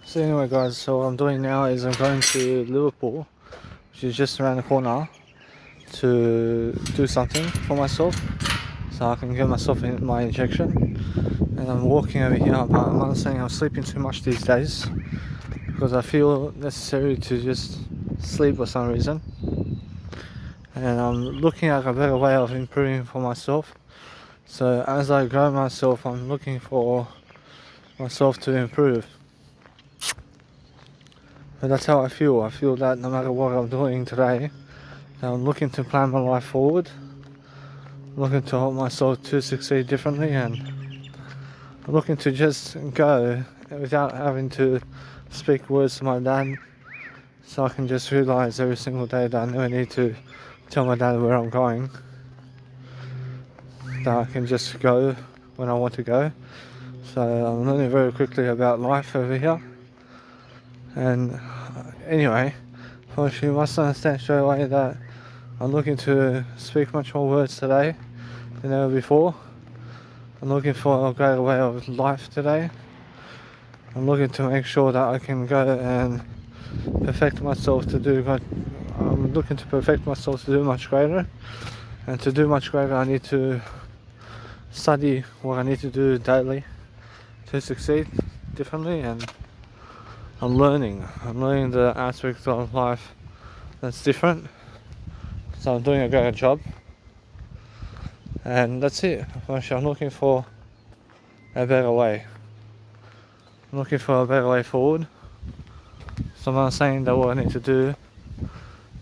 So anyway guys, so what I'm doing now is I'm going to Liverpool, which is just around the corner, to do something for myself so I can get myself in my injection. And I'm walking over here, but I'm understanding I'm sleeping too much these days because I feel necessary to just sleep for some reason. And I'm looking at a better way of improving for myself. So as I grow myself, I'm looking for myself to improve. But that's how I feel. I feel that no matter what I'm doing today, I'm looking to plan my life forward, looking to help myself to succeed differently, and I'm looking to just go without having to speak words to my dad, so I can just realise every single day that I never need to tell my dad where I'm going, that I can just go when I want to go. So I'm learning very quickly about life over here. And anyway, you must understand straight away that I'm looking to speak much more words today than ever before. I'm looking for a greater way of life today. I'm looking to make sure that I can go and perfect myself to do good. I'm looking to perfect myself to do much greater. And to do much greater, I need to study what I need to do daily to succeed differently. And I'm learning the aspects of life that's different. So I'm doing a great job. And that's it. I'm looking for a better way. I'm looking for a better way forward. So I'm saying that what I need to do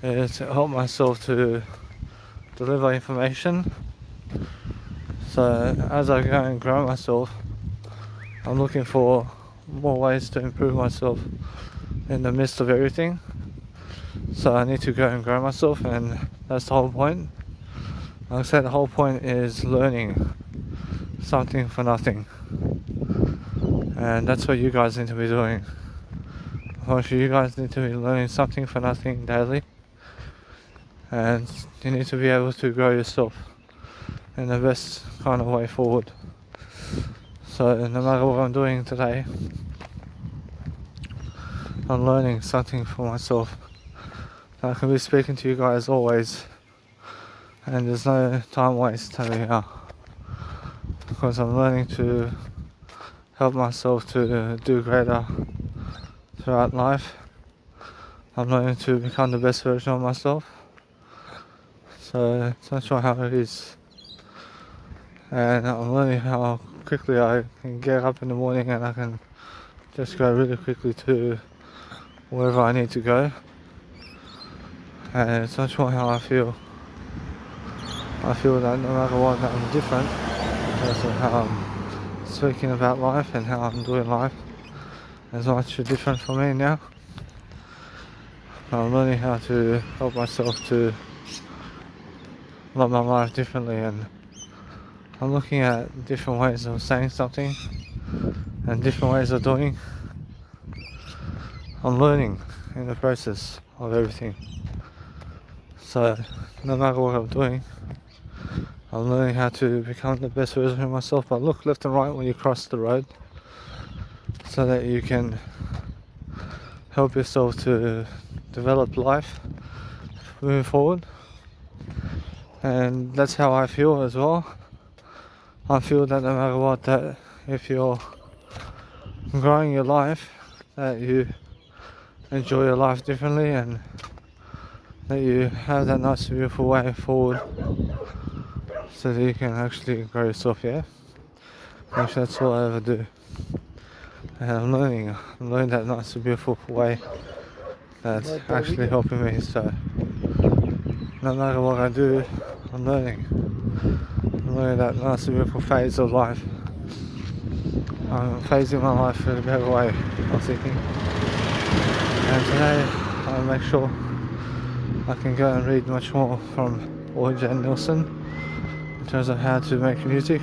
is to help myself to deliver information. So as I go and grow myself, I'm looking for more ways to improve myself in the midst of everything. So I need to go and grow myself, and that's the whole point. Like I said, the whole point is learning something for nothing. And that's what you guys need to be doing. You guys need to be learning something for nothing daily. And you need to be able to grow yourself in the best kind of way forward. So no matter what I'm doing today, I'm learning something for myself. I can be speaking to you guys always, and there's no time waste over here, because I'm learning to help myself to do greater throughout life. I'm learning to become the best version of myself. So it's not sure how it is. And I'm learning how quickly I can get up in the morning and I can just go really quickly to wherever I need to go. And it's not sure how I feel. I feel that no matter what, that I'm different because of how I'm speaking about life and how I'm doing life. It's much different for me now. I'm learning how to help myself to love my life differently, and I'm looking at different ways of saying something and different ways of doing. I'm learning in the process of everything. So no matter what I'm doing, I'm learning how to become the best version of myself. But look left and right when you cross the road, so that you can help yourself to develop life moving forward. And that's how I feel as well. I feel that no matter what, that if you're growing your life, that you enjoy your life differently, and that you have that nice beautiful way forward, so that you can actually grow yourself. Yeah, actually that's all I ever do. And I'm learning that nice beautiful way that's actually helping me. So no matter what I do, I'm learning that nice beautiful phase of life. I'm phasing my life in a better way, I'm thinking. And today I'll make sure I can go and read much more from Roy J. Nelson in terms of how to make music.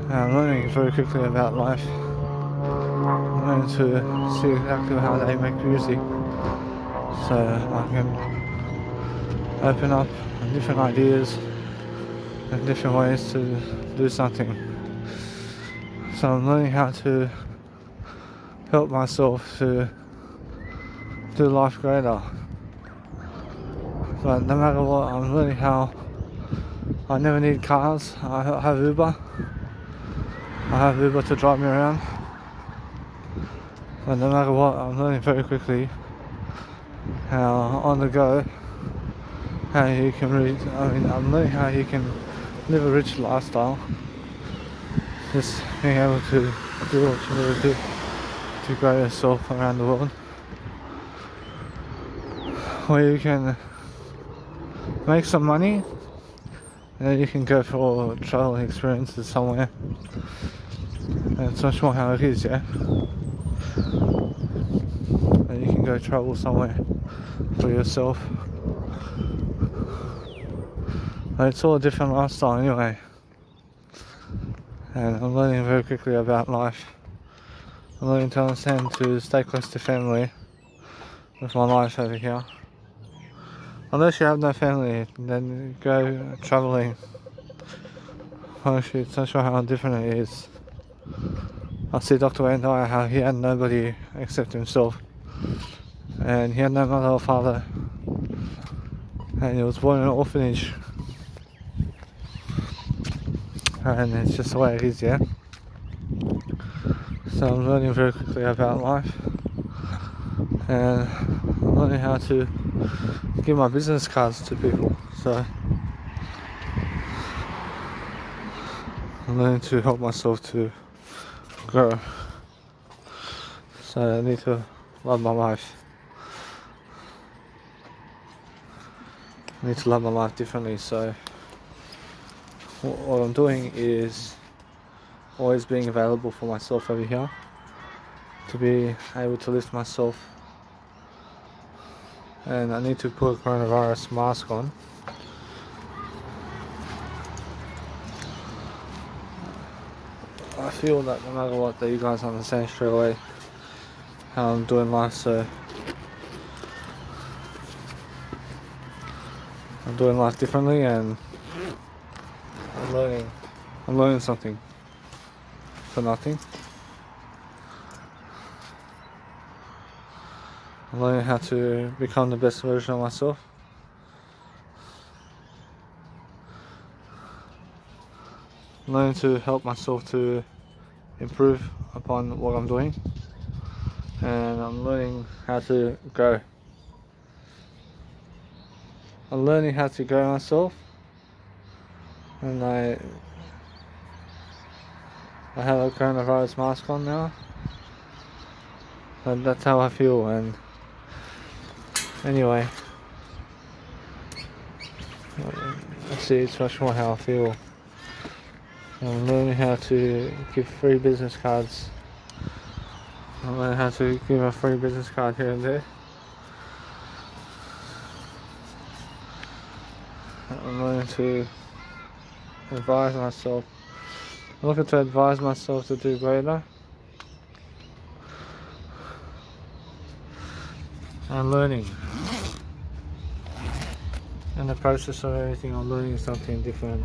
And I'm learning very quickly about life. I'm learning to see exactly how they make music, so I can open up different ideas and different ways to do something. So I'm learning how to help myself to do life greater. But no matter what, I'm learning how I never need cars. I have Uber. I have Uber to drive me around. But no matter what, I'm learning very quickly how on the go, how you can I'm learning how you can live a rich lifestyle. Just being able to do what you need to do to grow yourself around the world. Where you can make some money and then you can go for travel experiences somewhere. And it's not sure how it is, yeah? And you can go travel somewhere for yourself. But it's all a different lifestyle anyway. And I'm learning very quickly about life. I'm learning to understand to stay close to family with my life over here. Unless you have no family, then go travelling. Honestly, it's not sure how different it is. I see Dr. Wayne Dyer, how he had nobody except himself. And he had no mother or father. And he was born in an orphanage. And it's just the way it is, yeah? So I'm learning very quickly about life. And I'm learning how to give my business cards to people. So I'm learning to help myself to grow. So I need to love my life. I need to love my life differently. So what I'm doing is always being available for myself over here, to be able to lift myself. And I need to put a coronavirus mask on. I feel that no matter what, that you guys understand straight away how I'm doing life. So I'm doing life differently, and I'm learning something for nothing. I'm learning how to become the best version of myself. I'm learning to help myself to improve upon what I'm doing. And I'm learning how to grow. I'm learning how to grow myself. And I have a coronavirus mask on now. But that's how I feel. And anyway, I see it's much more how I feel. I'm learning how to give free business cards. I'm learning how to give a free business card here and there. I'm learning to advise myself. I'm looking to advise myself to do greater. I'm learning. In the process of everything, I'm learning something different.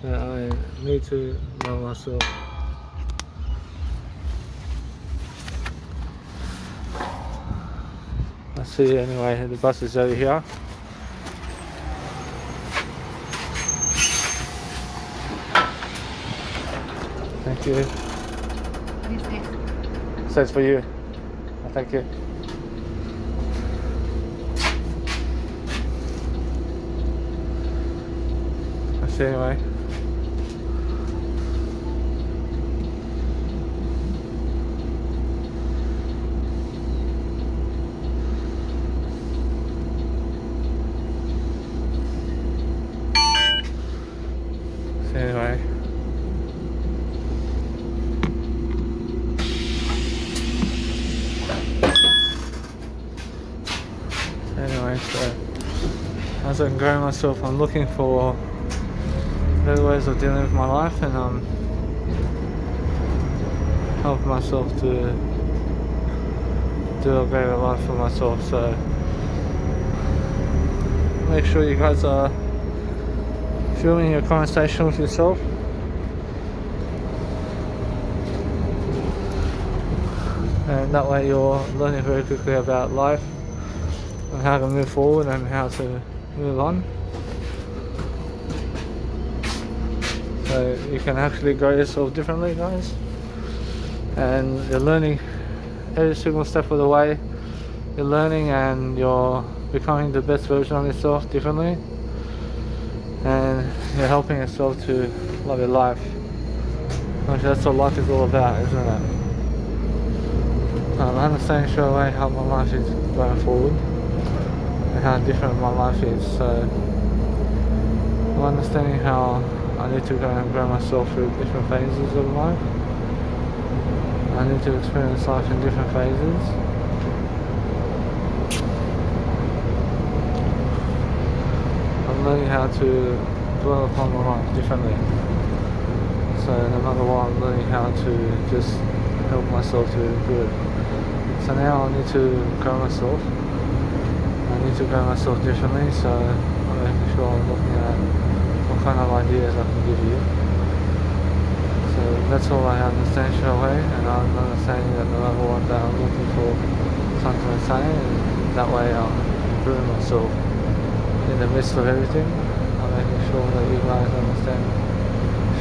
That I need to know myself. I see anyway, the bus is over here. Thank you. What is this? Says for you. Thank you. I see anyway. Anyway, so as I'm growing myself, I'm looking for better ways of dealing with my life, and I'm helping myself to do a greater life for myself. So make sure you guys are filming your conversation with yourself. and that way you're learning very quickly about life and how to move forward and how to move on. So you can actually grow yourself differently, guys, and you're learning every single step of the way. You're learning and you're becoming the best version of yourself differently, and you're helping yourself to love your life. Actually, that's what life is all about, isn't it? I'm understanding straight away how my life is going forward and how different my life is. So I'm understanding how I need to go and grow myself through different phases of life. I need to experience life in different phases. I'm learning how to dwell upon my life differently. So no matter what, I'm learning how to just help myself to do it. So now I need to grow myself. I need to grow myself differently, so I'm making sure I'm looking at what kind of ideas I can give you. So that's all I understand straight away, and I'm understanding that no matter what, that I'm looking for something to say, and that way I'm improving myself in the midst of everything. I'm making sure that you guys understand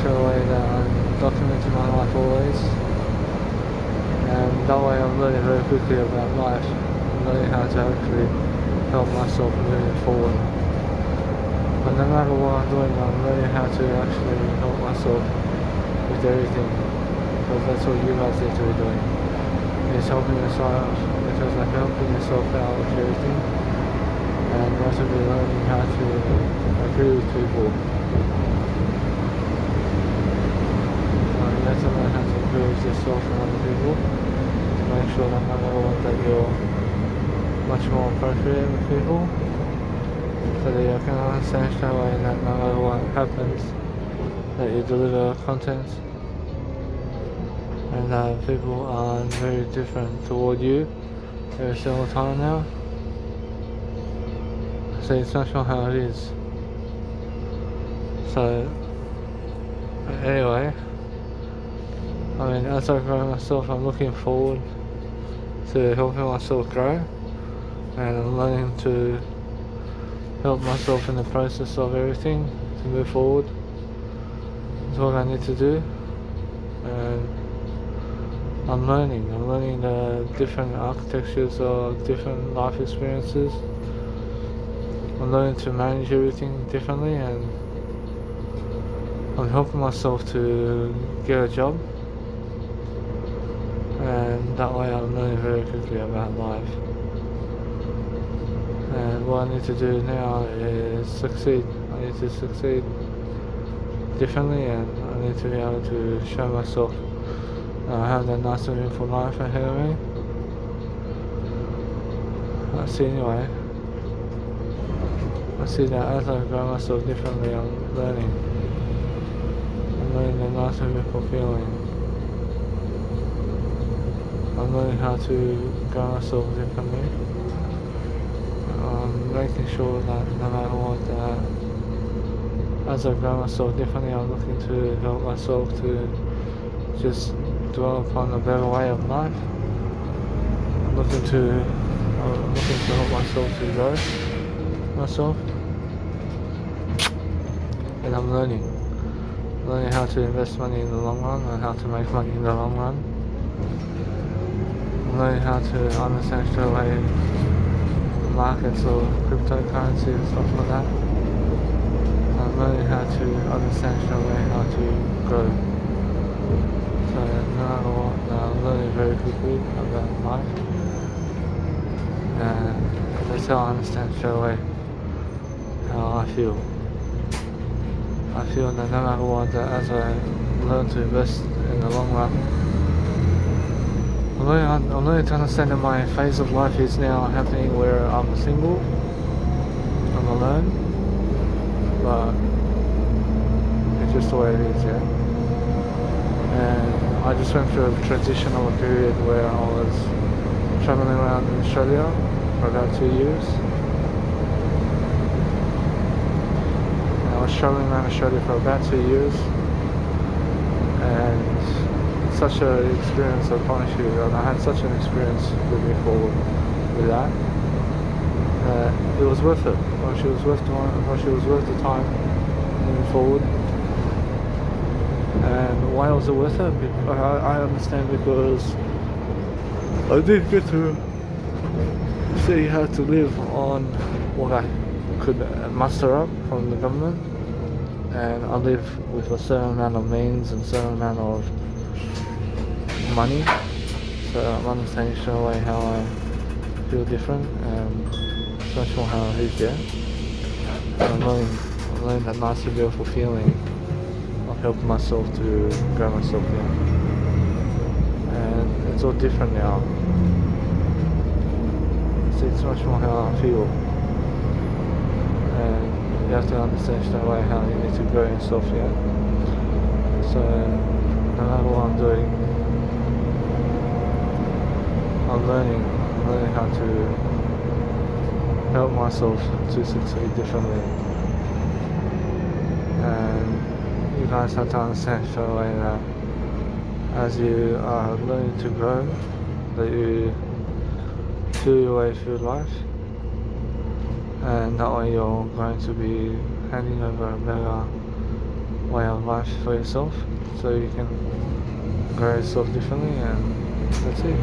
straight away that I'm documenting my life always, and that way I'm learning very quickly about life. I'm learning how to actually help myself moving forward. But no matter what I'm doing, I'm learning how to actually help myself with everything, because that's what you guys need to be doing. It's helping yourself, because like helping yourself out with everything, and you also be learning how to agree with people. You have to learn how to agree with yourself and other people to make sure that no matter what, that you're much more appropriate with people, so that you can understand straight away that no matter what happens, that you deliver content, and that people are very different toward you every single time now. So it's not sure how it is. So anyway, I mean, as I grow myself, I'm looking forward to helping myself grow, and I'm learning to help myself in the process of everything to move forward. That's what I need to do, and I'm learning the different architectures of different life experiences. I'm learning to manage everything differently, and I'm helping myself to get a job, and that way I'm learning very quickly about life. And what I need to do now is succeed. I need to succeed differently, and I need to be able to show myself I have that nice and beautiful life ahead of me. I see that as I grow myself differently, I'm learning the nice and beautiful feeling. I'm learning how to grow myself differently. I'm making sure that no matter what, as I grow myself differently, I'm looking to help myself to just dwell upon a better way of life. I'm looking to help myself to grow myself, and I'm learning how to invest money in the long run and how to make money in the long run. I'm learning how to understand straight away markets or cryptocurrency and stuff like that. I'm learning how to understand straight away how to grow. So no matter what, I'm learning very quickly about life. And that's how I understand straight away how I feel. I feel that no matter what, that as I learn to invest in the long run, I'm learning to understand that my phase of life is now happening where I'm single, I'm alone, but it's just the way it is, yeah. And I just went through a transitional period where I was travelling around in Australia for about 2 years. And I was travelling around Australia for about 2 years, and such an experience, I promise you, and I had such an experience moving forward with that. It was worth it. She was worth the time moving forward. And why was it worth it? I understand because I did get to see how to live on what I could muster up from the government, and I live with a certain amount of means and certain amount of money, so I'm understanding straight away how I feel different and so much more how he's there. And I'm learning that nice and beautiful feeling of helping myself to grow myself there. And it's all different now. See, it's much more how I feel. And you have to understand straight away how you need to grow yourself, yeah. So no matter what I'm doing, I'm learning how to help myself to succeed differently. And you guys have to understand straight away that as you are learning to grow, that you feel your way through life, and that way you're going to be handing over a better way of life for yourself, so you can grow yourself differently, and that's it.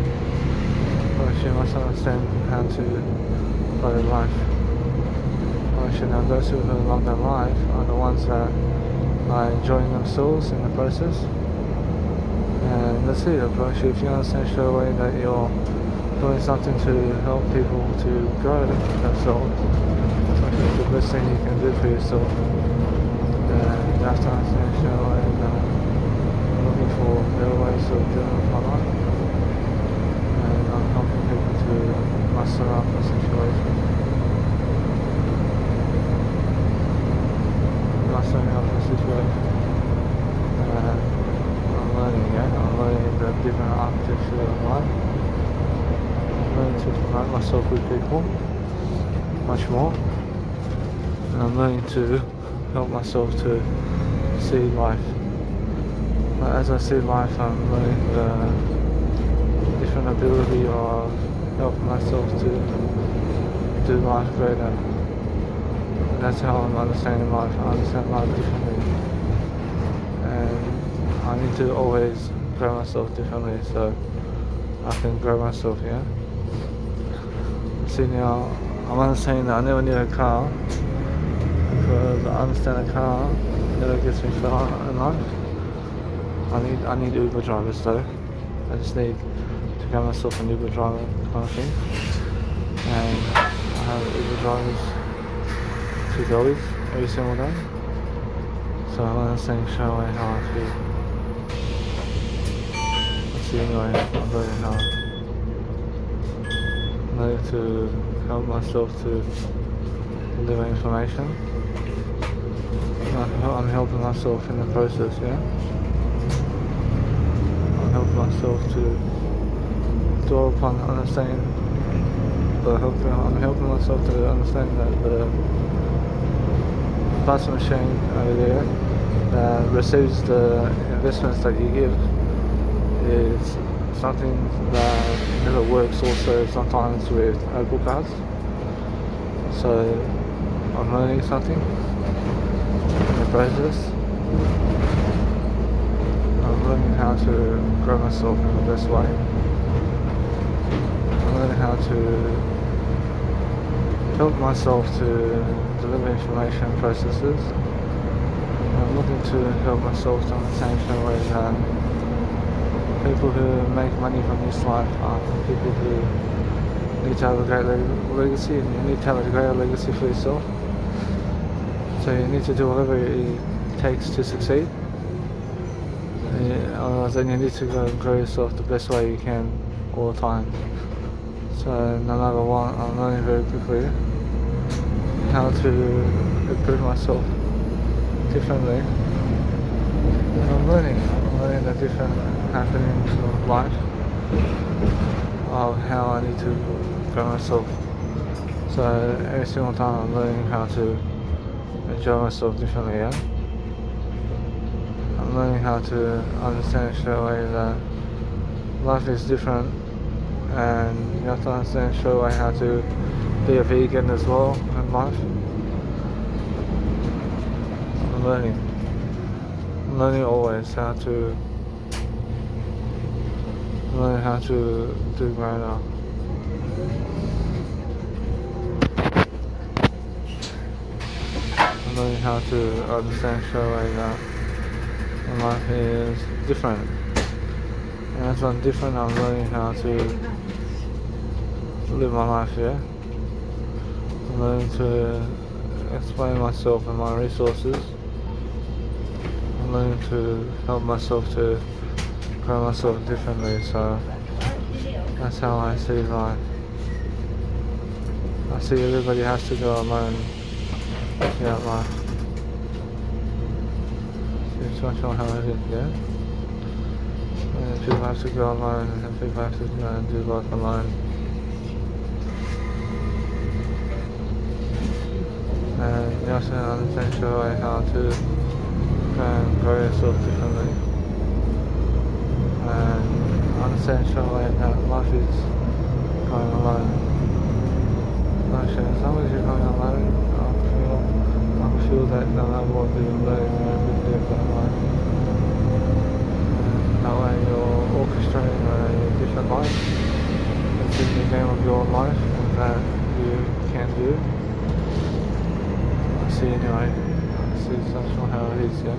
But you must understand how to live life. Now those who love their life are the ones that are enjoying themselves in the process, and that's it. If you understand straight away that you're doing something to help people to grow themselves, it's the best thing you can do for yourself. You have to understand straight away that I'm looking for better ways of dealing with my life, and I'm helping people to muster up a situation. Mustering up a situation. I'm learning, yeah? I'm learning the different architecture of life. I'm learning to promote myself with people much more. And I'm learning to help myself to see life. But as I see life, I'm learning the different ability of helping myself to do life greater. And that's how I'm understanding life. I understand life differently. And I need to always grow myself differently so I can grow myself, yeah? See, now I'm understanding that I never need a car, because I understand a car never gets me far in life. I need Uber drivers though. I just need to get myself an Uber driver kind of thing. And I have Uber drivers to go with every single day. So I'm understanding straight away how I feel. That's the only way I'm learning how. I'm learning to help myself to deliver information. I'm helping myself in the process, yeah? I'm helping myself to dwell upon understanding, I'm helping myself to understand that the plasma machine over there that receives the investments that you give is something that never works also sometimes with Apple cards. So I'm learning something in the process. I'm learning how to grow myself in the best way. I'm learning how to help myself to deliver information processes. I'm looking to help myself to understand in a way that people who make money from this life are people who need to have a great legacy, and you need to have a great legacy for yourself. So you need to do whatever it takes to succeed. Otherwise then you need to go and grow yourself the best way you can all the time. So no matter what, I'm learning very quickly how to improve myself differently. And I'm learning the different happenings of life, of how I need to grow myself. So every single time I'm learning how to enjoy myself differently, yeah? I'm I'm learning how to understand straight away that life is different, and you have to understand straight away how to be a vegan as well in life. I'm learning. I'm learning always how to learn how to do greater. I'm learning how to understand straight away that life is different. And as I'm different, I'm learning how to live my life, yeah? I'm learning to explain myself and my resources. I'm learning to help myself to grow myself differently, so that's how I see life. I see everybody has to go alone throughout life. It's much more how it is, yeah? And people have to go alone, and people have to go and do life alone. And you also understand straight away how to grow yourself differently. And understand straight away that life is going alone. Actually, as long as you're going alone, I feel that no matter what you're learning, you're a bit different life. And that way you're orchestrating a different life. It's in the game of your life and that you can do. I see anyway. I see that's not how it is, yeah.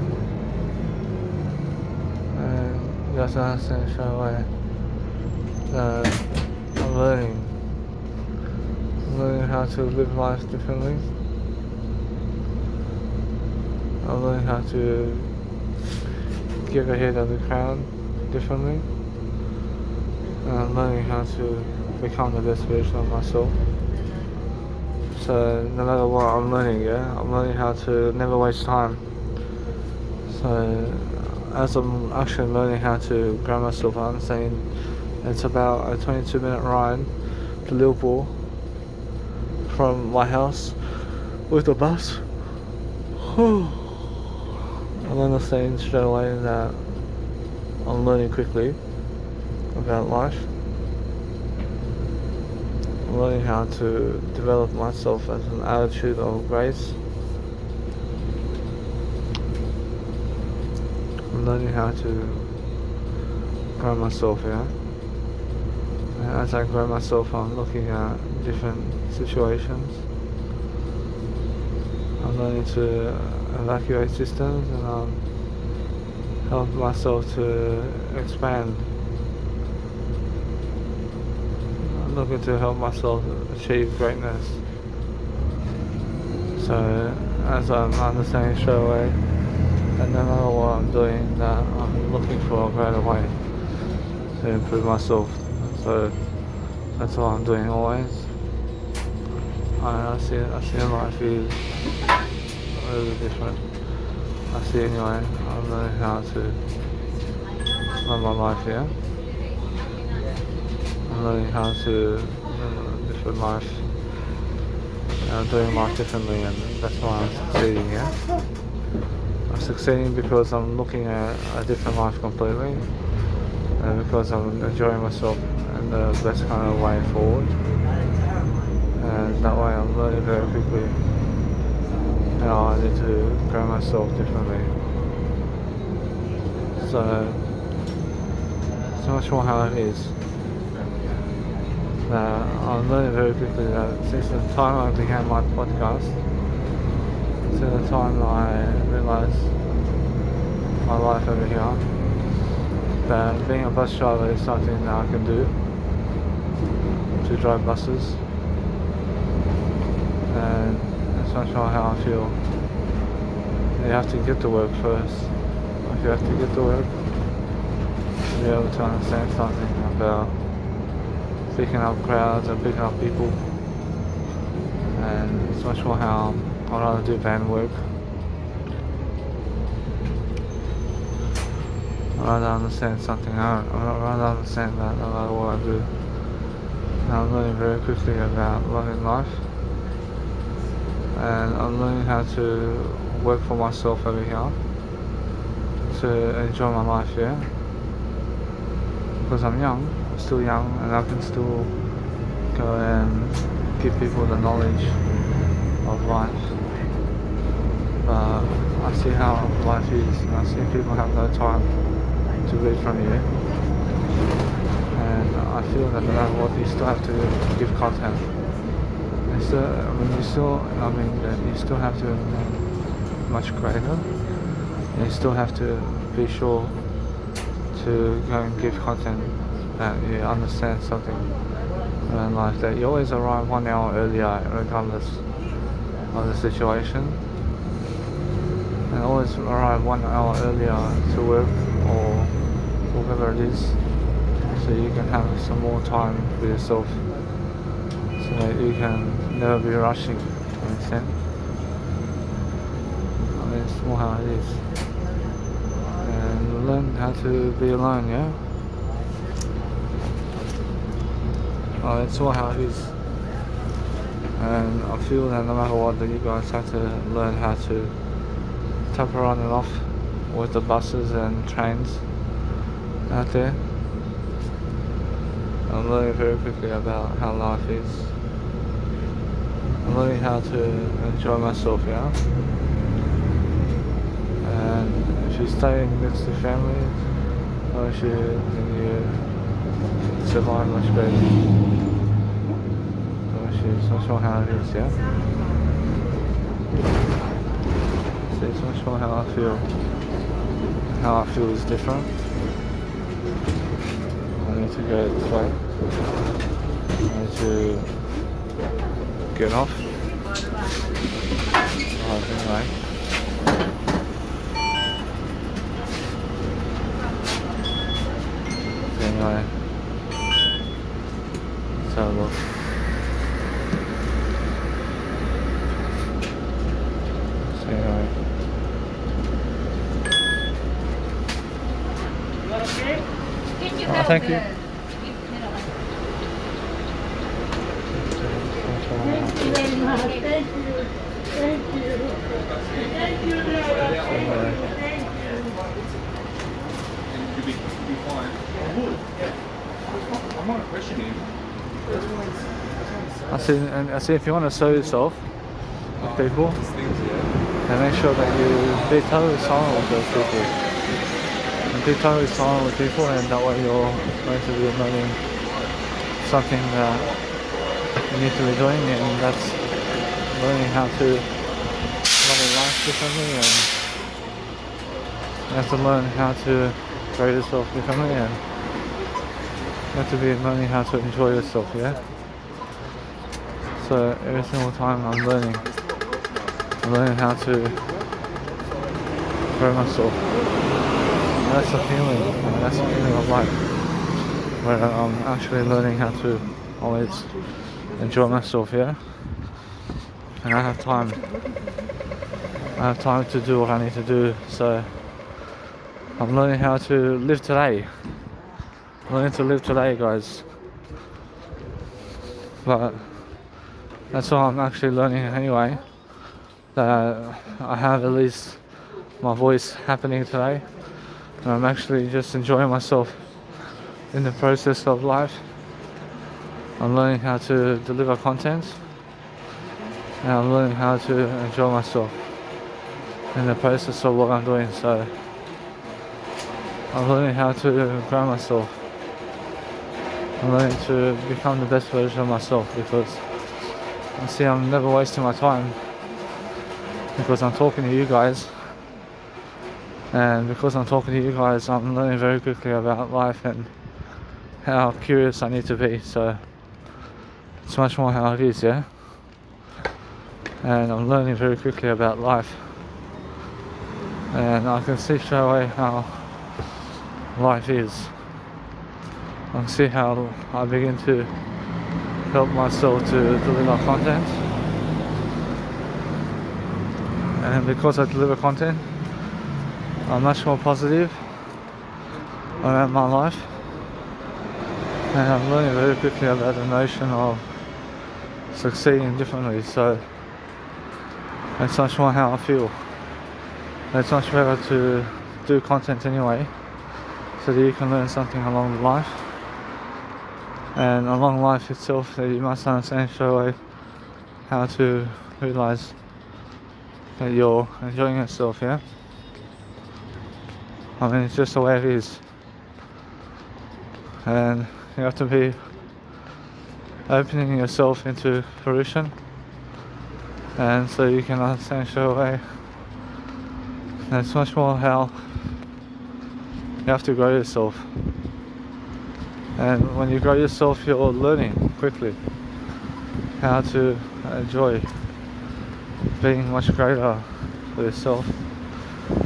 And you have to understand straight away that I'm learning how to live life differently. I'm learning how to get ahead of the crowd differently. And I'm learning how to become the best version of myself. So no matter what I'm learning, yeah, I'm learning how to never waste time. So as I'm actually learning how to grow myself, I'm saying it's about a 22-minute ride to Liverpool from my house with the bus. I'm understanding straight away that I'm learning quickly about life. I'm learning how to develop myself as an attitude of grace. I'm learning how to grow myself, yeah. And as I grow myself, I'm looking at different situations. I'm learning to evacuate systems, and I'm helping myself to expand. I'm looking to help myself achieve greatness. So as I'm understanding straight away, and no matter what I'm doing, that I'm looking for a greater way to improve myself. So that's what I'm doing always. I see life is a little different. I see anyway, I'm learning how to run my life, yeah. I'm learning how to live a different life. And I'm doing life differently, and that's why I'm succeeding, yeah. I'm succeeding because I'm looking at a different life completely, and because I'm enjoying myself in the best kind of way forward. And that way I'm learning very quickly how I need to grow myself differently. So much more how it is. I'm learning very quickly that since the time I began my podcast to the time that I realised my life over here, that being a bus driver is something that I can do, to drive buses. And that's not sure how I feel. You have to get to work first. If you have to get to work, to be able to understand something about picking up crowds and picking up people. And it's much more how I'd rather do van work. I'd rather understand something. I'd rather understand that no matter what I do. And I'm learning very quickly about loving life. And I'm learning how to work for myself over here. to enjoy my life, yeah? Because I'm young, still young, and I can still go and give people the knowledge of life. But I see how life is, and I see people have no time to read from you. And I feel that no matter what, you still have to give content. You still have to remain much greater. You still have to be sure to go and give content that you understand something around life, that you always arrive 1 hour earlier regardless of the situation, and always arrive 1 hour earlier to work or whatever it is, so you can have some more time for yourself, so that you can never be rushing, to an extent. I mean, it's more how it is. And learn how to be alone, yeah? It's all how it is. And I feel that no matter what, that you guys have to learn how to tap around and off with the buses and trains out there. I'm learning very quickly about how life is. I'm learning how to enjoy myself, yeah? And if you stay next to family, then you survive much better. It's not sure how it is, yeah? So it's not sure how I feel. How I feel is different. I need to go this way. I need to get off. Anyway. Anyway. Let's have a look. Anyway. Thank you. I see if you want to show yourself with people, and make sure that you be totally silent with those people. And be totally silent with people, and that way you're going to be learning something that you need to be doing, and that's learning how to love life differently, and you have to learn how to grow yourself differently, and you have to be learning how to enjoy yourself, yeah? So every single time I'm learning how to grow myself. And that's the feeling, and that's the feeling of life, where I'm actually learning how to always enjoy myself, yeah? And I have time to do what I need to do, so I'm learning how to live today. I'm learning to live today, guys. But that's what I'm actually learning anyway. That I have at least my voice happening today. And I'm actually just enjoying myself in the process of life. I'm learning how to deliver content. And I'm learning how to enjoy myself in the process of what I'm doing. So I'm learning how to grow myself. I'm learning to become the best version of myself, because I see I'm never wasting my time, because I'm talking to you guys, and because I'm talking to you guys, I'm learning very quickly about life and how curious I need to be. So it's much more how it is, yeah? And I'm learning very quickly about life, and I can see straight away how life is. I can see how I begin to help myself to deliver content, and because I deliver content, I'm much more positive around my life, and I'm learning very quickly about the notion of succeeding differently. So it's much more how I feel. It's much better to do content anyway, so that you can learn something along the life. And along life itself, that you must understand straight away how to realize that you're enjoying yourself, yeah? I mean, it's just the way it is. And you have to be opening yourself into fruition, and so you can understand straight away. And it's much more how you have to grow yourself. And when you grow yourself, you're learning quickly how to enjoy being much greater for yourself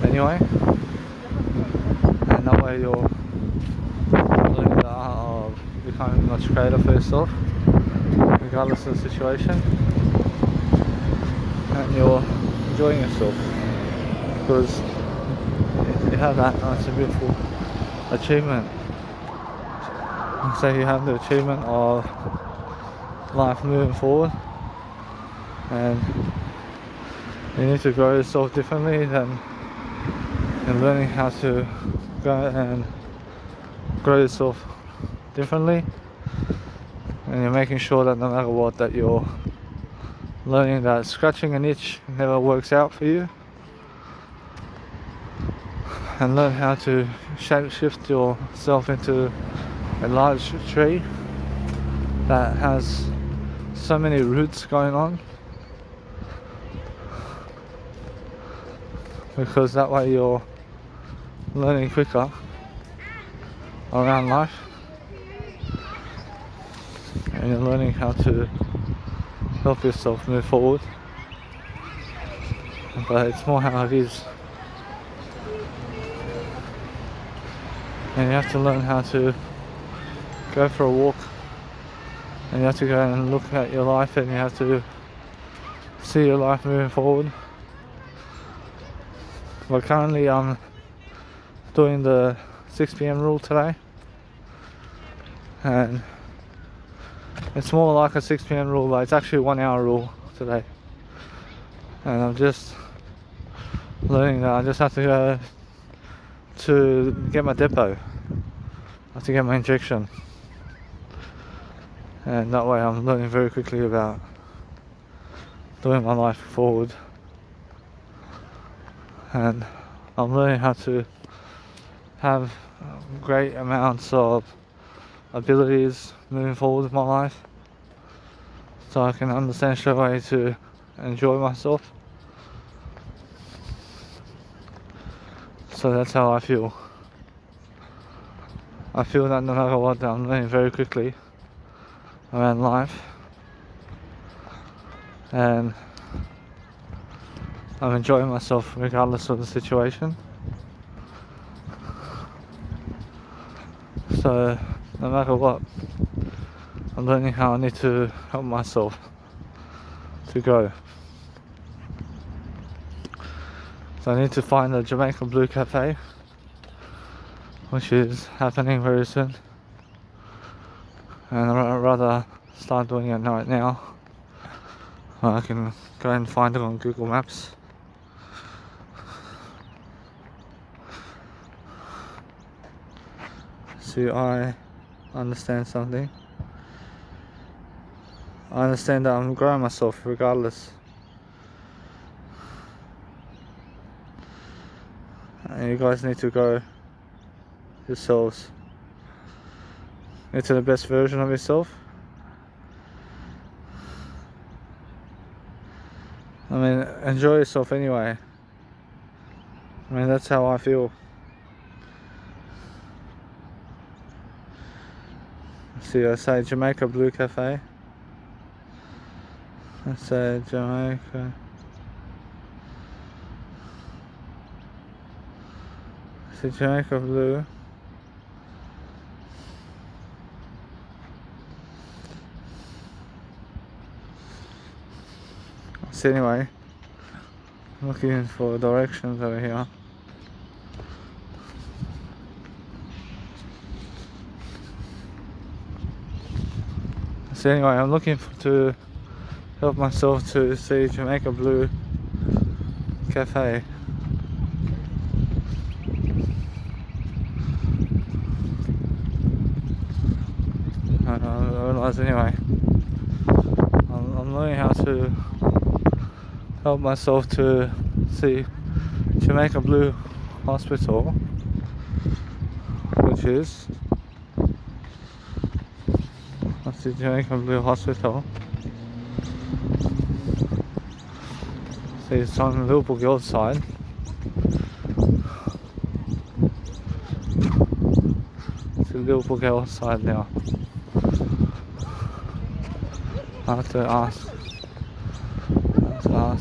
anyway. And that way you're learning the art of becoming much greater for yourself, regardless of the situation. And you're enjoying yourself because you have that. It's a beautiful achievement. So you have the achievement of life moving forward, and you need to grow yourself differently than in learning how to go and grow yourself differently. And you're making sure that no matter what, that you're learning that scratching an itch never works out for you, and learn how to shape shift yourself into a large tree that has so many roots going on, because that way you're learning quicker around life, and you're learning how to help yourself move forward. But it's more how it is, and you have to learn how to go for a walk, and you have to go and look at your life, and you have to see your life moving forward. But currently I'm doing the 6 PM rule today, and it's more like a 6 PM rule, but it's actually a 1 hour rule today. And I'm just learning that I just have to go to get my depot. I have to get my injection. And that way I'm learning very quickly about doing my life forward. And I'm learning how to have great amounts of abilities moving forward with my life, so I can understand straight away to enjoy myself. So that's how I feel. I feel that no matter what, I'm learning very quickly around life, and I'm enjoying myself regardless of the situation. So no matter what, I'm learning how I need to help myself to grow. So I need to find the Jamaica Blue Cafe, which is happening very soon, and I'd rather start doing it right now. I can go and find it on Google Maps. See, I understand something. I understand that I'm growing myself regardless. And you guys need to grow yourselves into the best version of yourself. I mean, enjoy yourself anyway. I mean, that's how I feel. See, I say Jamaica Blue Cafe. I say Jamaica. See, Jamaica Blue. So anyway, I'm looking for directions over here. So anyway, I'm looking to help myself to see Jamaica Blue Cafe. And I realise anyway, I'm learning how to help myself to see Jamaica Blue Hospital, which is that's the Jamaica Blue Hospital. See, it's on the Liverpool Girls side. It's the Liverpool Girls side now. I have to ask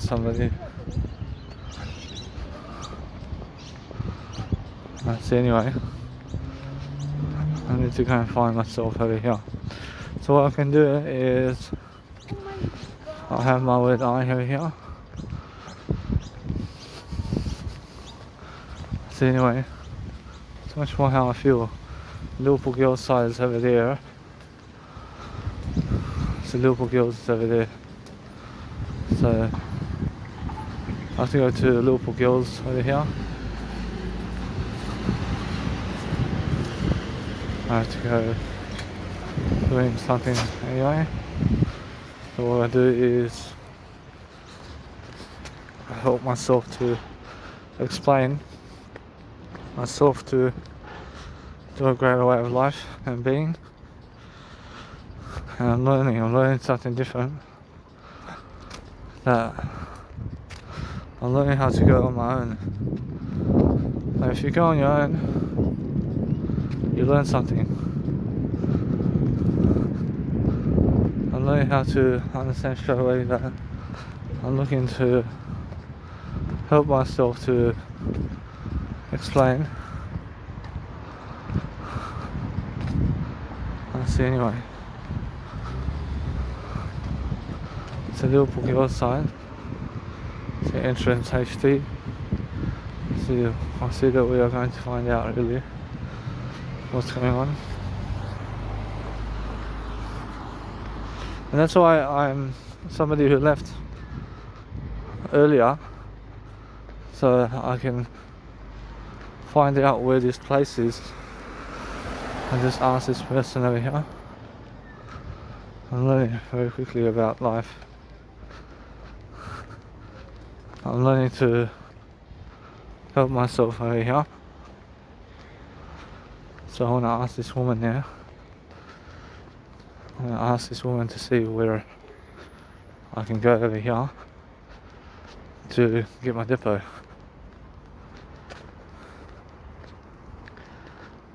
somebody. That's anyway. I need to go and find myself over here. So what I can do is I'll have my word eye over here. So anyway, it's much more how I feel. Liverpool Girls side is over there. So Liverpool Girls is over there. So I have to go to Liverpool Girls over here. I have to go doing something anyway. So what I do is I help myself to explain myself to a greater way of life and being. And I'm learning something different. That I'm learning how to go on my own. And if you go on your own, you learn something. I'm learning how to understand straight away that I'm looking to help myself to explain. I see anyway. It's a Liverpool Girls side. It's the entrance HD. So I see that we are going to find out really what's going on. And that's why I'm somebody who left earlier, so I can find out where this place is and just ask this person over here. I'm learning very quickly about life. I'm learning to help myself over here. So I want to ask this woman now. I'm going to ask this woman to see where I can go over here to get my depot.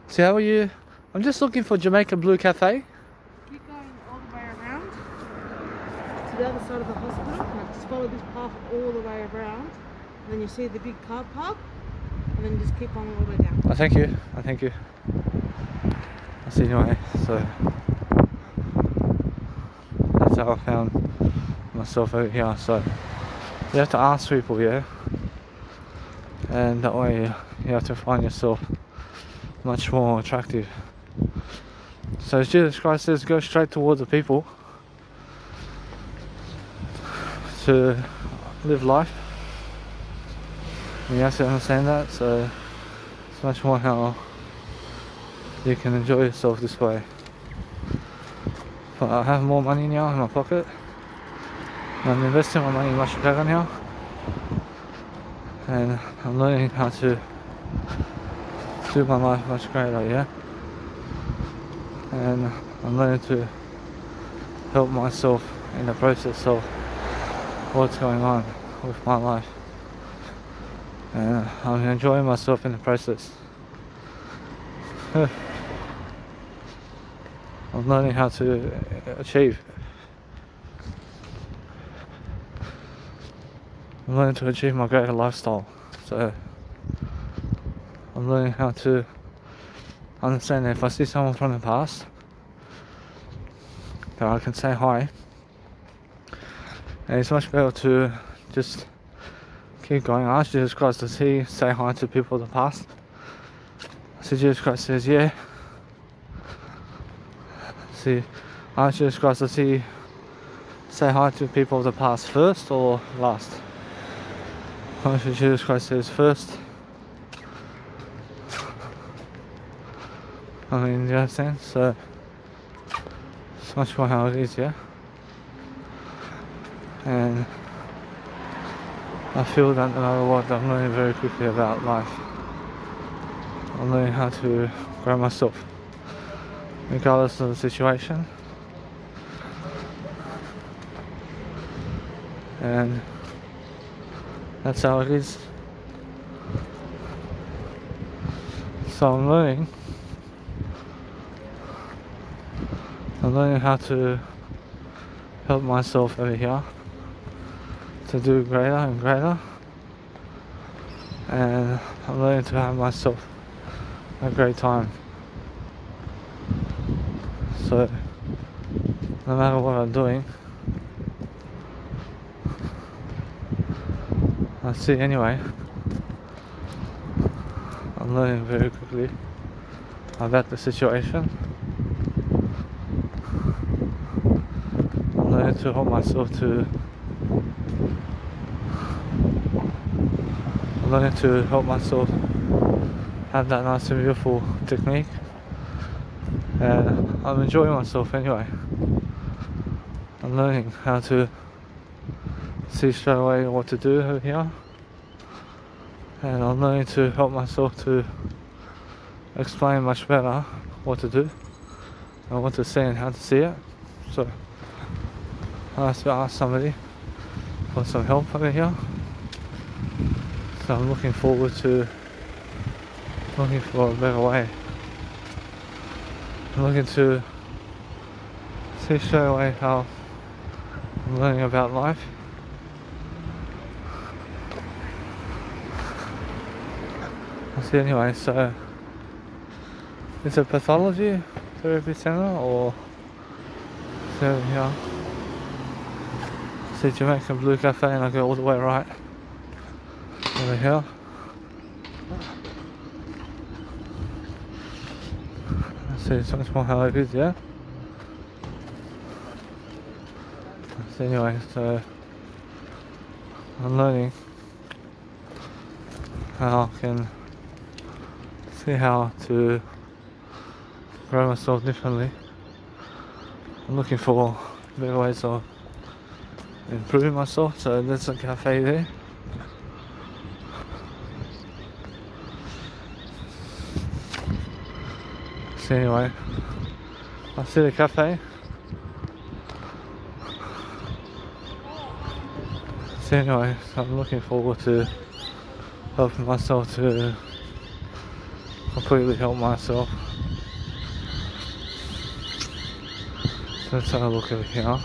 So how are you? I'm just looking for Jamaica Blue Cafe. Keep going all the way around to the other side of the hospital. Now just follow this path all the way around. And then you see the big car park. And then you just keep on all the way down. Oh, thank you. Oh, thank you. I see anyway. So that's how I found myself over here. So you have to ask people, yeah. And that way you have to find yourself much more attractive. So Jesus Christ says go straight towards the people to live life. And you have to understand that, so it's much more how you can enjoy yourself this way. But I have more money now in my pocket. I'm investing my money much better now. And I'm learning how to do my life much greater, yeah? And I'm learning to help myself in the process of what's going on with my life. And I'm enjoying myself in the process. I'm learning how to achieve. I'm learning to achieve my greater lifestyle. So I'm learning how to understand that if I see someone from the past, that I can say hi. And it's much better to just keep going. I asked Jesus Christ, does he say hi to people of the past? So Jesus Christ says, yeah. See, I asked Jesus Christ, does he say hi to people of the past first or last? So Jesus Christ says first. I mean, you understand? So It's much more how it is, yeah. And I feel that no matter what, I'm learning very quickly about life. I'm learning how to grow myself, regardless of the situation. And that's how it is. So I'm learning how to help myself over here to do greater and greater, and I'm learning to have myself a great time. So no matter what I'm doing, I see anyway, I'm learning very quickly about the situation. I'm learning to help myself to have that nice and beautiful technique, and I'm enjoying myself anyway. I'm learning how to see straight away what to do over here, and I'm learning to help myself to explain much better what to do and what to say and how to see it. So I have to ask somebody for some help over here. So I'm looking for a better way. I'm looking to see straight away how I'm learning about life. I see anyway, so is it pathology therapy center or is it over here? See Jamaican Blue Cafe, and I go all the way right over here. See, it's much more how it is, yeah? So anyway, so I'm learning how I can see how to grow myself differently. I'm looking for better ways of improving myself, so there's a cafe there. So anyway, I see the cafe. So anyway, so I'm looking forward to helping myself to completely help myself. So let's have a look over here.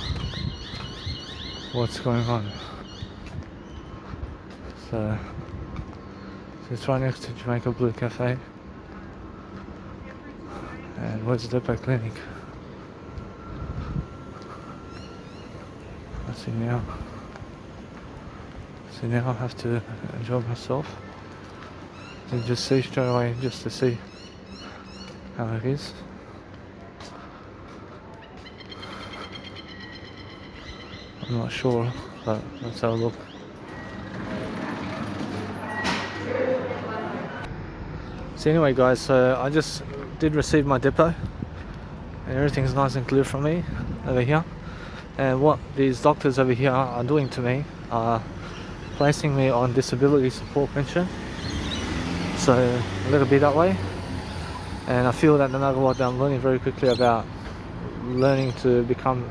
What's going on? So it's right next to Jamaica Blue Cafe. And where's the Depot Clinic? I see now. So now I have to enjoy myself and just see straight away, just to see how it is. I'm not sure, but let's have a look. So anyway guys, so I just did receive my depot and everything's nice and clear for me over here. And what these doctors over here are doing to me are placing me on disability support pension. So let it be that way. And I feel that no matter what, I'm learning very quickly about learning to become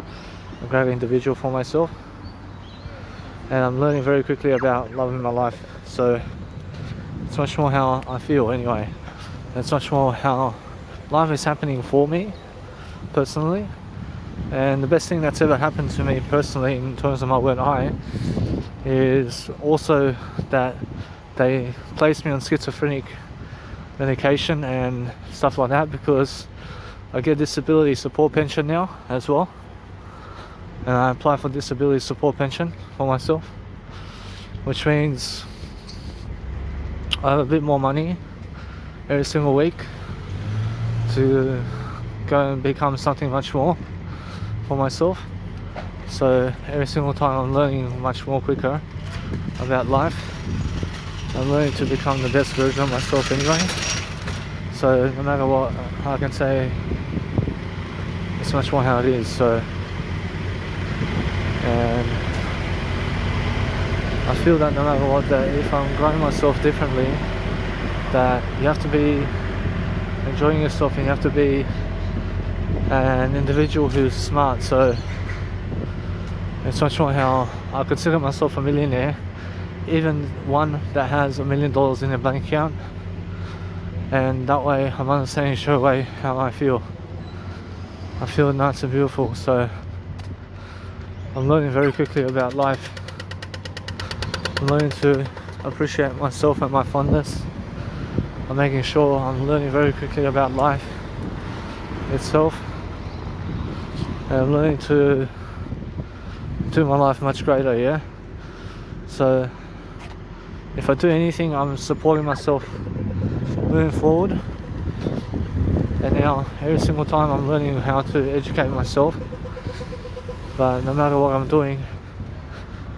a great individual for myself. And I'm learning very quickly about loving my life. So it's much more how I feel anyway. It's much more how life is happening for me personally. And the best thing that's ever happened to me personally in terms of my word I is also that they placed me on schizophrenic medication and stuff like that, because I get disability support pension now as well, and I apply for disability support pension for myself, which means I have a bit more money every single week to go and become something much more for myself. So every single time I'm learning much more quicker about life. I'm learning to become the best version of myself anyway. So no matter what, I can say it's much more how it is. So, and I feel that no matter what, that if I'm growing myself differently, that you have to be enjoying yourself and you have to be an individual who's smart. So it's much more how I consider myself a millionaire, even one that has $1 million in their bank account, and that way I'm understanding straight away how I feel. I feel nice and beautiful. So I'm learning very quickly about life. I'm learning to appreciate myself and my fondness. I'm making sure I'm learning very quickly about life itself, and I'm learning to do my life much greater. Yeah, so if I do anything, I'm supporting myself moving forward. And now every single time I'm learning how to educate myself. But no matter what I'm doing,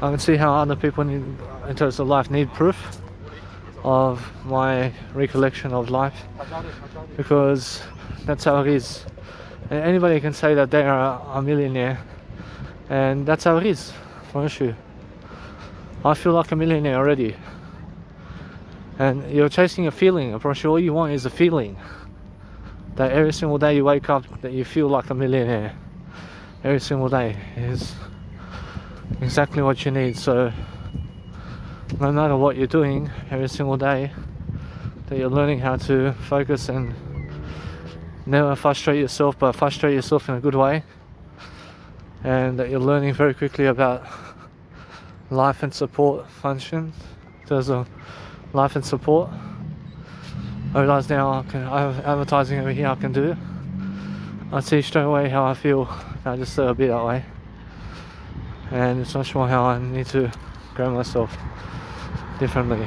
I can see how other people need, in terms of life, need proof of my recollection of life, because that's how it is. And anybody can say that they are a millionaire, and that's how it is for issue. I feel like a millionaire already, and you're chasing a feeling. I'm pretty sure all you want is a feeling that every single day you wake up that you feel like a millionaire. Every single day is exactly what you need. So no matter what you're doing, every single day, that you're learning how to focus and never frustrate yourself, but frustrate yourself in a good way, and that you're learning very quickly about life and support function. There's a life and support. I realise now I have advertising over here I can do. I see straight away how I feel. I just be that way, and it's much more how I need to grow myself differently.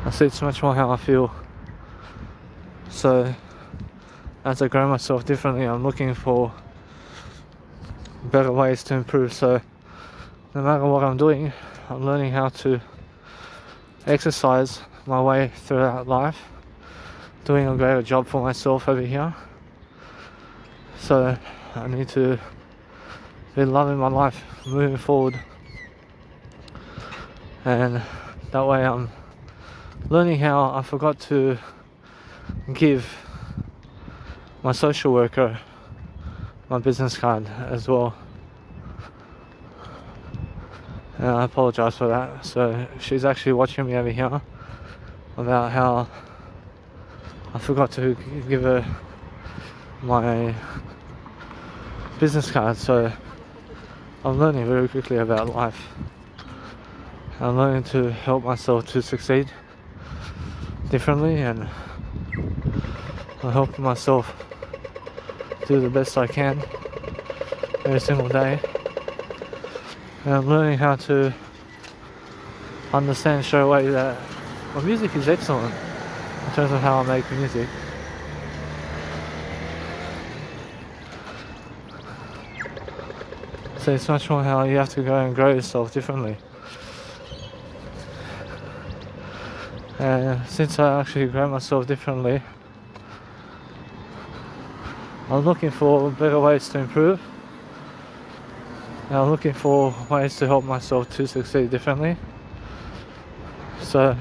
I see it's much more how I feel. So as I grow myself differently, I'm looking for better ways to improve. So no matter what I'm doing, I'm learning how to exercise my way throughout life, doing a greater job for myself over here. So I need to be loving my life moving forward, and that way I'm learning how I forgot to give my social worker my business card as well, and I apologize for that. So she's actually watching me over here about how I forgot to give her my business card. So I'm learning very quickly about life. I'm learning to help myself to succeed differently, and I'm helping myself do the best I can every single day. And I'm learning how to understand straight away that my music is excellent in terms of how I make music. So it's much more how you have to go and grow yourself differently. And since I actually grow myself differently, I'm looking for better ways to improve. And I'm looking for ways to help myself to succeed differently. So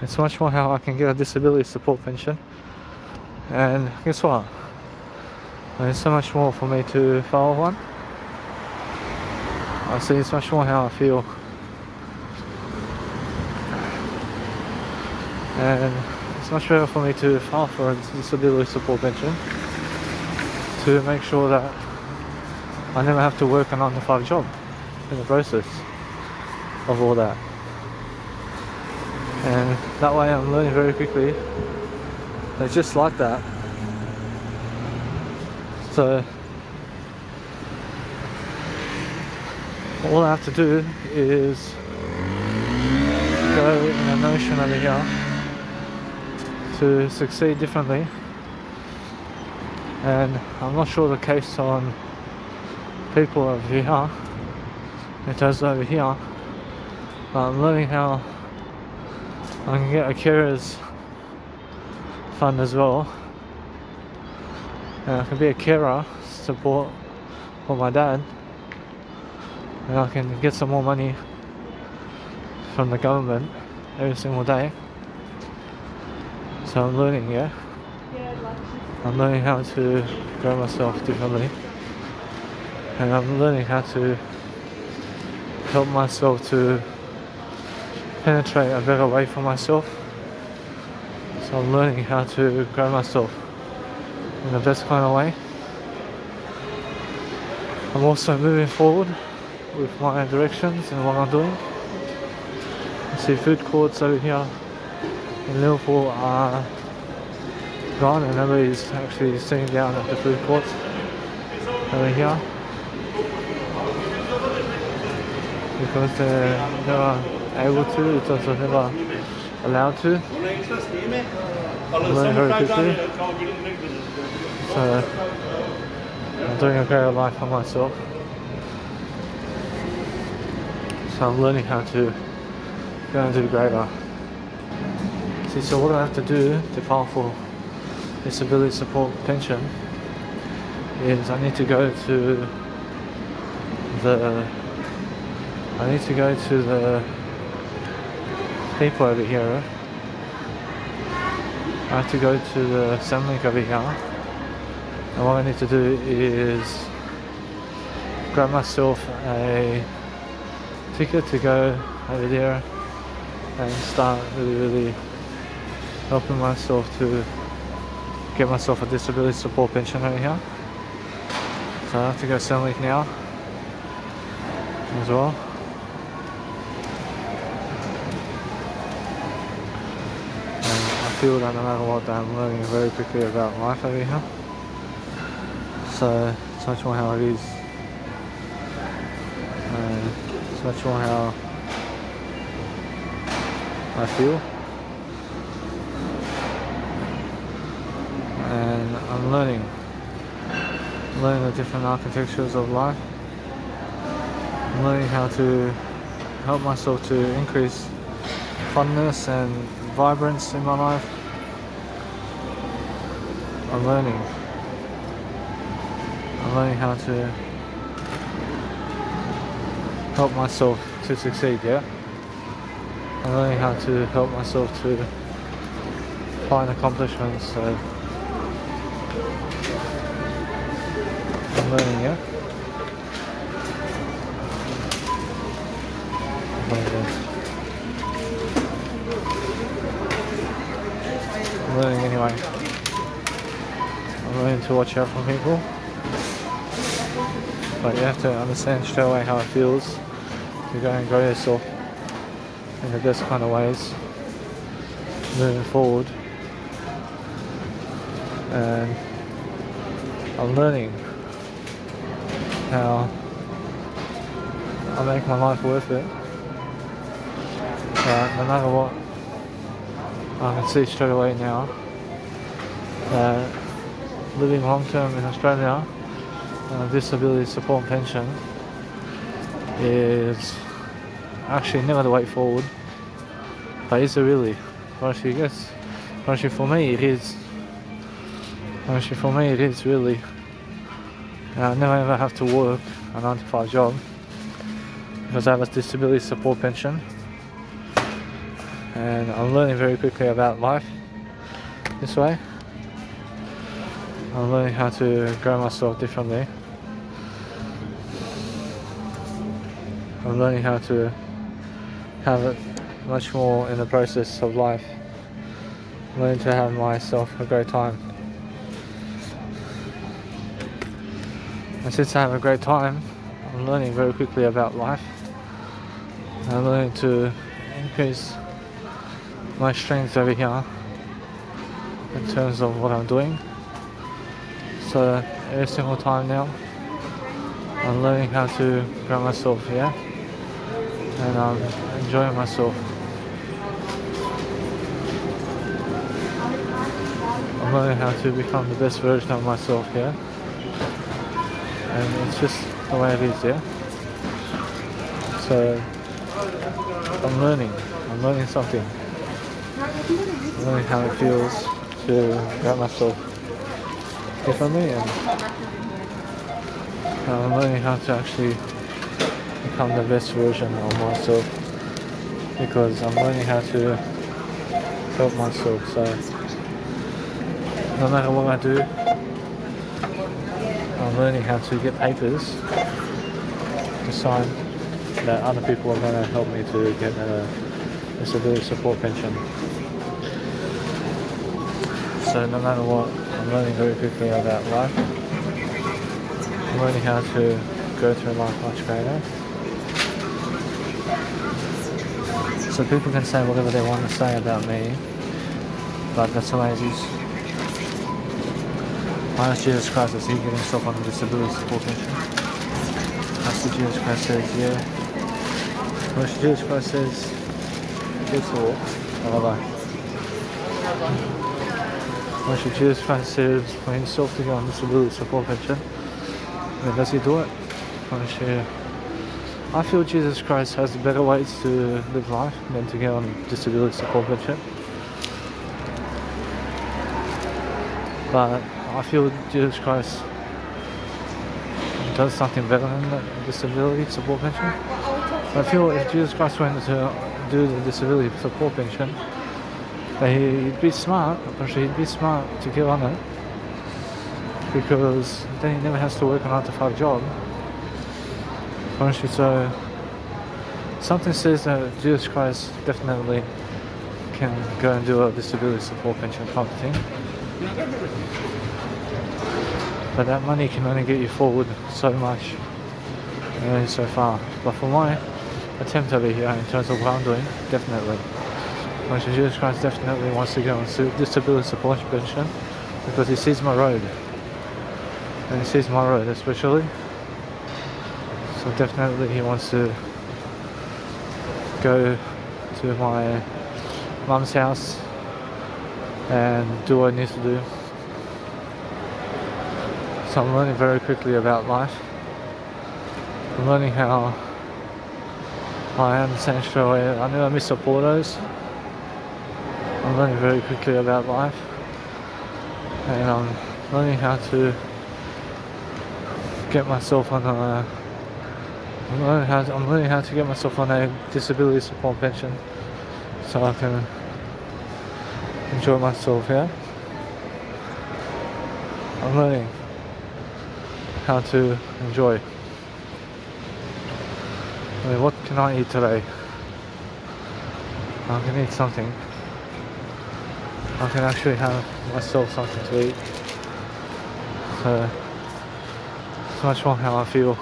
it's much more how I can get a disability support pension. And guess what? There's so much more for me to file one. I see it's much more how I feel. And it's much better for me to file for a disability support pension to make sure that I never have to work a 9-to-5 job in the process of all that. And that way I'm learning very quickly that just like that. So all I have to do is go in a notion over here to succeed differently. And I'm not sure the case on people over here, it does over here, but I'm learning how I can get a carer's fund as well. And I can be a carer, support for my dad, and I can get some more money from the government every single day. So I'm learning, yeah? I'm learning how to grow myself differently, and I'm learning how to help myself to penetrate a better way for myself. So I'm learning how to grow myself in the best kind of way. I'm also moving forward with my directions and what I'm doing. You see food courts over here in Liverpool are gone, and nobody's actually sitting down at the food courts over here because they're never able to, it's also never allowed to. I'm learning very quickly, so I'm doing a greater life for myself. So I'm learning how to go and do greater. See, so what I have to do to file for disability support pension is I need to go to the people over here. I have to go to the Centrelink over here, and what I need to do is grab myself a ticket to go over there and start really helping myself to get myself a disability support pension over here. So I have to go Centrelink now as well. I feel that no matter what, I'm learning very quickly about life over here. So it's much more how it is. It's much more how I feel. And I'm learning the different architectures of life. I'm learning how to help myself to increase funness and vibrance in my life. I'm learning how to help myself to succeed, yeah? I'm learning how to help myself to find accomplishments, so I'm learning, yeah? I'm learning anyway. I'm learning to watch out for people. But you have to understand straight away how it feels to go and grow yourself in the best kind of ways moving forward. And I'm learning how I make my life worth it. No matter what, I can see straight away now that living long term in Australia on a disability support pension is actually never the way forward. But is it really? Actually, yes. Actually, for me it is. Actually, for me it is really. I never ever have to work a 9-to-5 job because I have a disability support pension. And I'm learning very quickly about life this way. I'm learning how to grow myself differently. I'm learning how to have it much more in the process of life. I'm learning to have myself a great time. And since I have a great time, I'm learning very quickly about life. I'm learning to increase my strengths over here in terms of what I'm doing. So every single time now, I'm learning how to grow myself, yeah? And I'm enjoying myself. I'm learning how to become the best version of myself, yeah? And it's just the way it is, yeah? So I'm learning something. I'm learning how it feels to get myself differently, and I'm learning how to actually become the best version of myself, because I'm learning how to help myself. So no matter what I do, I'm learning how to get papers to sign that other people are going to help me to get a disability support pension. So no matter what, I'm learning very quickly about life. I'm learning how to go through life much greater. So people can say whatever they want to say about me, but that's the way it is. I asked Jesus Christ, is he getting himself on a disability support pension? That's what Jesus Christ says, yeah. When Jesus Christ says, it's all, bye-bye. When Jesus Christ says for himself to go on disability support pension, then does he do it? I feel Jesus Christ has better ways to live life than to get on disability support pension. But I feel Jesus Christ does something better than the disability support pension. I feel if Jesus Christ went to do the disability support pension, he'd be smart, actually he'd be smart to get on it, because then he never has to work a 9-to-5 job. Honestly, so something says that Jesus Christ definitely can go and do a disability support pension type of thing. But that money can only get you forward so much and only so far. But for my attempt over here in terms of what I'm doing, definitely. Jesus Christ definitely wants to go on disability support pension because he sees my road. And he sees my road especially. So definitely he wants to go to my mum's house and do what I need to do. So I'm learning very quickly about life. I'm learning how I understand Australia. I never miss a portos. I'm learning very quickly about life. And I'm learning how to get myself on a I'm learning how to get myself on a disability support pension so I can enjoy myself, yeah? I'm learning how to enjoy. I mean, what can I eat today? I can eat something. I can actually have myself something to eat. So it's much more how I feel.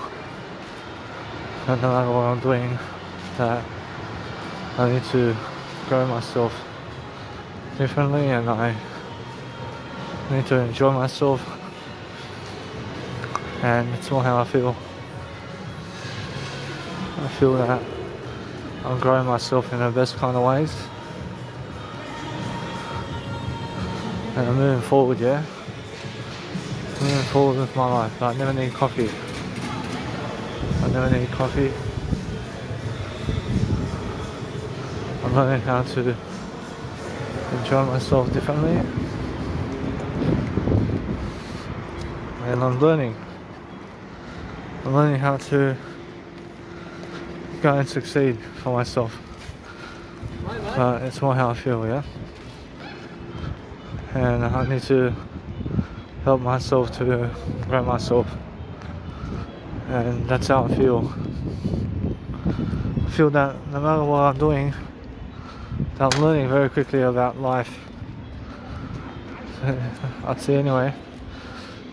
And no matter what I'm doing, that I need to grow myself differently, and I need to enjoy myself, and it's more how I feel. I feel that I'm growing myself in the best kind of ways, and I'm moving forward, yeah? Moving forward with my life. I never need coffee. I'm learning how to enjoy myself differently, and I'm learning how to go and succeed for myself. But it's more how I feel, yeah? And I need to help myself to grow myself, and that's how I feel. I feel that no matter what I'm doing, that I'm learning very quickly about life. I'd say anyway,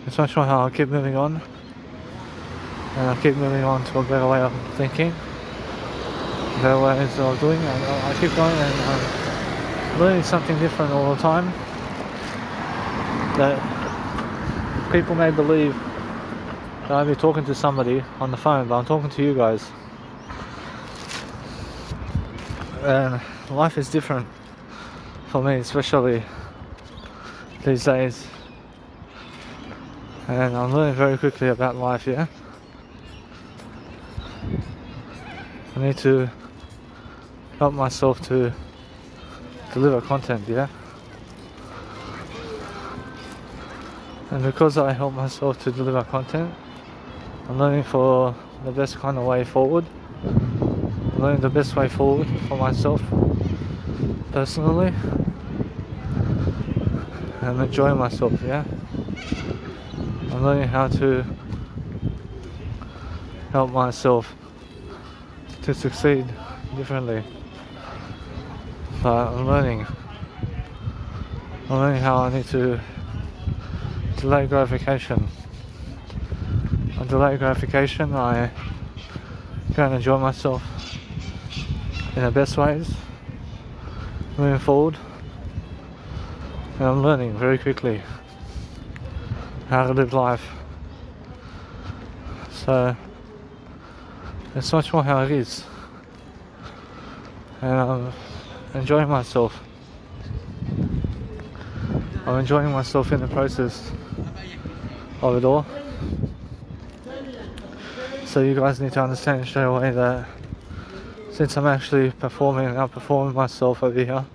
it's much more how I keep moving on, and I keep moving on to a better way of thinking, better ways of doing, and I keep going, and I'm learning something different all the time that people may believe that I'll be talking to somebody on the phone, but I'm talking to you guys. And life is different for me, especially these days. And I'm learning very quickly about life, yeah? I need to help myself to deliver content, yeah? And because I help myself to deliver content, I'm learning for the best kind of way forward. I'm learning the best way forward for myself personally. And I'm enjoying myself, yeah. I'm learning how to help myself to succeed differently. But I'm learning how I need to delay gratification. On delayed gratification, I go and enjoy myself in the best ways, moving forward. And I'm learning very quickly how to live life. So it's much more how it is. And I'm enjoying myself. I'm enjoying myself in the process of it all. So you guys need to understand straight away that since I'm actually outperforming myself over here,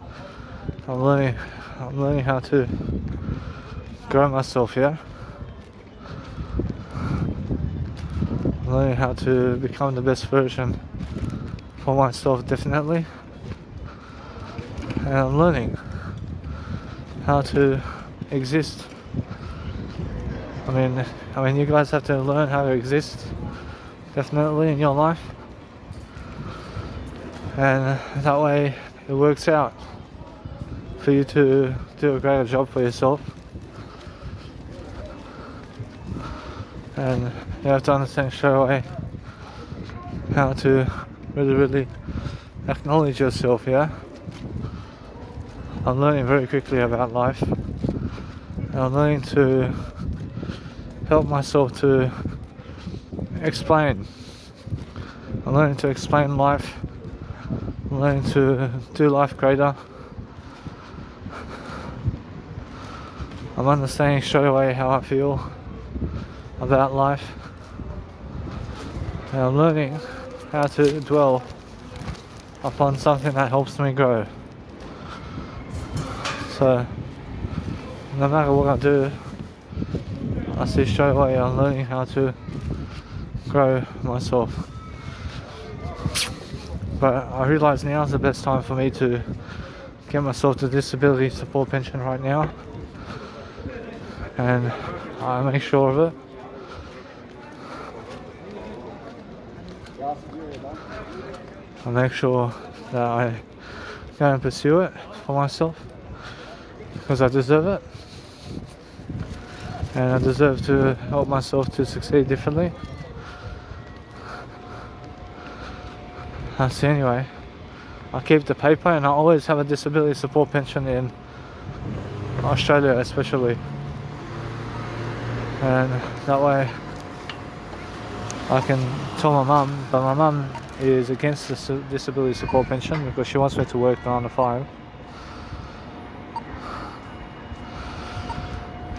I'm learning how to grow myself, yeah? I'm learning how to become the best version for myself, definitely. And I'm learning how to exist. I mean, you guys have to learn how to exist, definitely, in your life. And that way it works out for you to do a greater job for yourself. And you have to understand straight away how to really acknowledge yourself, yeah? I'm learning very quickly about life. And I'm learning to help myself to explain. I'm learning to explain life. I'm learning to do life greater. I'm understanding straight away how I feel about life. And I'm learning how to dwell upon something that helps me grow. So no matter what I do, I see straight away I'm learning how to grow myself. But I realise now is the best time for me to get myself the disability support pension right now. And I make sure of it. I make sure that I go and pursue it for myself because I deserve it. And I deserve to help myself to succeed differently. So anyway, I keep the paper and I always have a disability support pension in Australia especially. And that way I can tell my mum, but my mum is against the disability support pension because she wants me to work 9 to 5.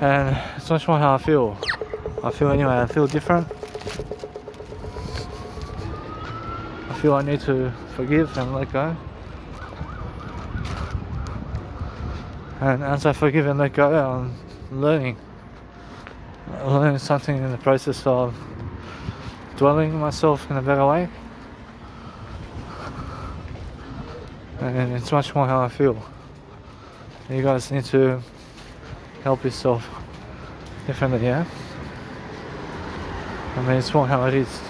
And it's much more how I feel. I feel different. I feel I need to forgive and let go. And as I forgive and let go, I'm learning something in the process of dwelling myself in a better way. And it's much more how I feel. You guys need to help yourself differently, yeah? I mean, it's more how it is.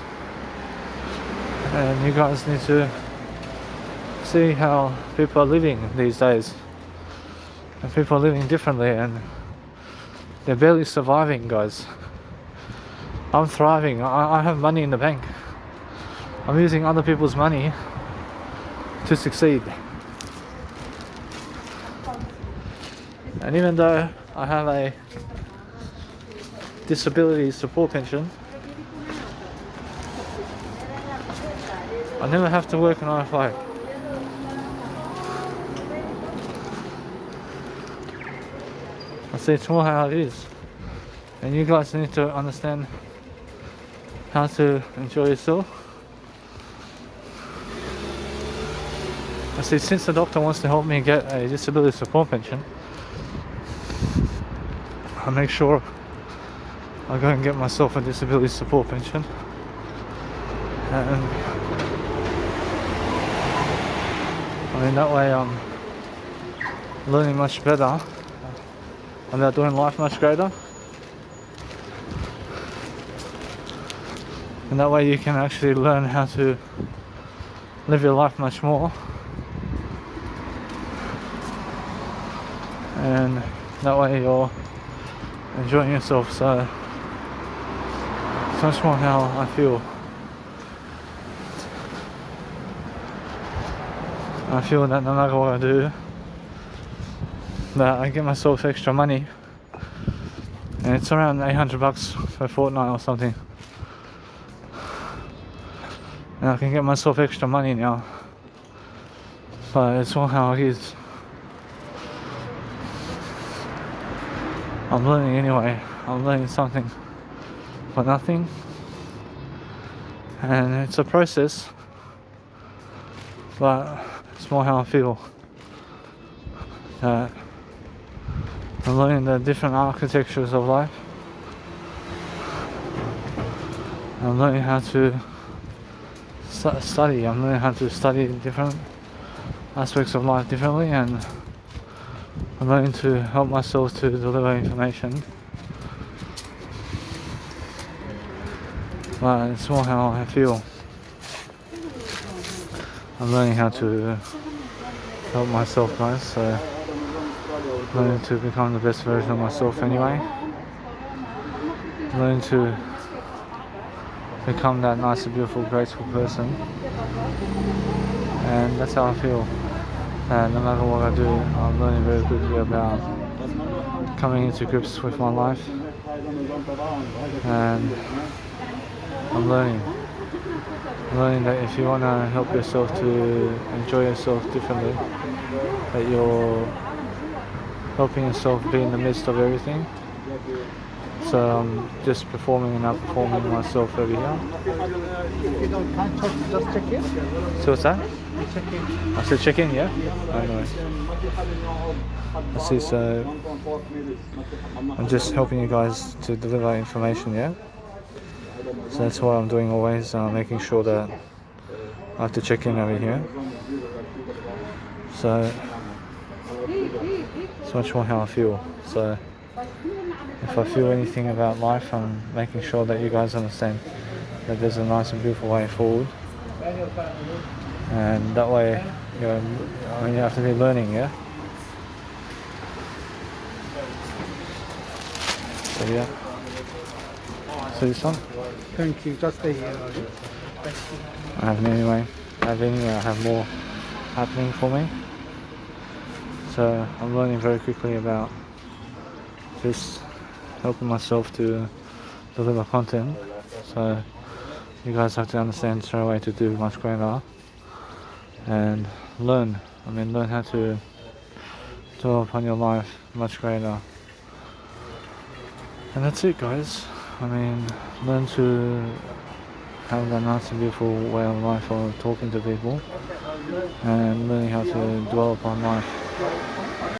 And you guys need to see how people are living these days. And people are living differently and they're barely surviving, guys. I'm thriving. I have money in the bank. I'm using other people's money to succeed. And even though I have a disability support pension, I never have to work a 9 to 5. I see it's more how it is. And you guys need to understand how to enjoy yourself. I see since the doctor wants to help me get a disability support pension, I make sure I'll go and get myself a disability support pension, and I mean that way I'm learning much better about doing life much greater, and that way you can actually learn how to live your life much more, and that way you're enjoying yourself. So much more how I feel. I feel that no matter what I do, that I get myself extra money, and it's around $800 per fortnight or something, and I can get myself extra money now, but it's all how it is. I'm learning anyway. I'm learning something for nothing, and it's a process, but it's more how I feel. That I'm learning the different architectures of life. I'm learning how to study. I'm learning how to study different aspects of life differently, and I'm learning to help myself to deliver information. But it's more how I feel. I'm learning how to help myself, guys, so learning to become the best version of myself anyway. Learning to become that nice, beautiful, graceful person. And that's how I feel. And no matter what I do, I'm learning very quickly about coming into grips with my life. And I'm learning that if you want to help yourself to enjoy yourself differently, that you're helping yourself be in the midst of everything. So I'm just performing and outperforming myself over here. If you don't can't just check in. So what's that? Check in. I said check in, yeah? Anyway. I see, so I'm just helping you guys to deliver information, yeah? So that's what I'm doing always, making sure that I have to check in over here. So it's much more how I feel. So if I feel anything about life, I'm making sure that you guys understand that there's a nice and beautiful way forward. And that way, you have to be learning, yeah? So yeah. So this one? Thank you. Just stay here. I have more happening for me. So I'm learning very quickly about just helping myself to deliver content. So you guys have to understand straight away to do much greater and learn how to develop on your life much greater. And that's it, guys. Learn to have that nice and beautiful way of life of talking to people and learning how to dwell upon life.